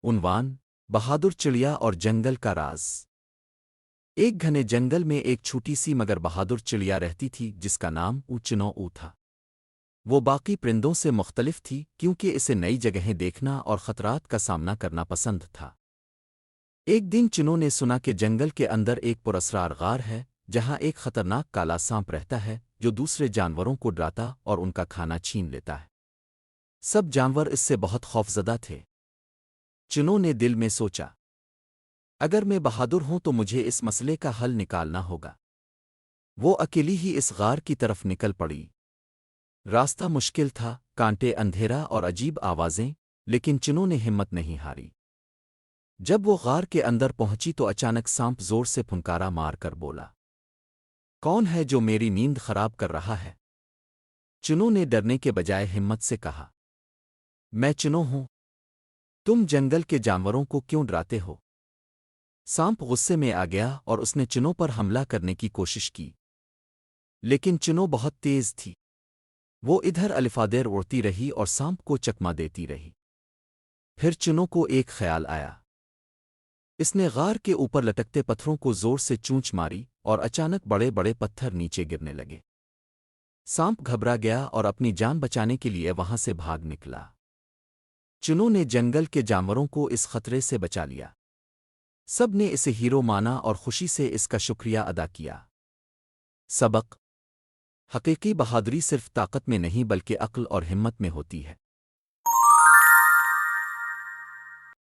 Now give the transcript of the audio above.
عنوان: بہادر چڑیا اور جنگل کا راز۔ ایک گھنے جنگل میں ایک چھوٹی سی مگر بہادر چڑیا رہتی تھی جس کا نام چنو تھا۔ وہ باقی پرندوں سے مختلف تھی کیونکہ اسے نئی جگہیں دیکھنا اور خطرات کا سامنا کرنا پسند تھا۔ ایک دن چنو نے سنا کہ جنگل کے اندر ایک پراسرار غار ہے جہاں ایک خطرناک کالا سانپ رہتا ہے جو دوسرے جانوروں کو ڈراتا اور ان کا کھانا چھین لیتا ہے۔ سب جانور اس سے بہت خوفزدہ تھے۔ چنو نے دل میں سوچا، اگر میں بہادر ہوں تو مجھے اس مسئلے کا حل نکالنا ہوگا۔ وہ اکیلی ہی اس غار کی طرف نکل پڑی۔ راستہ مشکل تھا، کانٹے، اندھیرا اور عجیب آوازیں، لیکن چنو نے ہمت نہیں ہاری۔ جب وہ غار کے اندر پہنچی تو اچانک سانپ زور سے پھنکارا مار کر بولا، کون ہے جو میری نیند خراب کر رہا ہے؟ چنو نے ڈرنے کے بجائے ہمت سے کہا، میں چنو ہوں، تم جنگل کے جانوروں کو کیوں ڈراتے ہو؟ سانپ غصے میں آ گیا اور اس نے چنو پر حملہ کرنے کی کوشش کی، لیکن چنو بہت تیز تھی۔ وہ ادھر الفادیر اڑتی رہی اور سانپ کو چکما دیتی رہی۔ پھر چنو کو ایک خیال آیا۔ اس نے غار کے اوپر لٹکتے پتھروں کو زور سے چونچ ماری اور اچانک بڑے بڑے پتھر نیچے گرنے لگے۔ سانپ گھبرا گیا اور اپنی جان بچانے کے لیے وہاں سے بھاگ نکلا۔ چنو نے جنگل کے جانوروں کو اس خطرے سے بچا لیا۔ سب نے اسے ہیرو مانا اور خوشی سے اس کا شکریہ ادا کیا۔ سبق: حقیقی بہادری صرف طاقت میں نہیں بلکہ عقل اور ہمت میں ہوتی ہے۔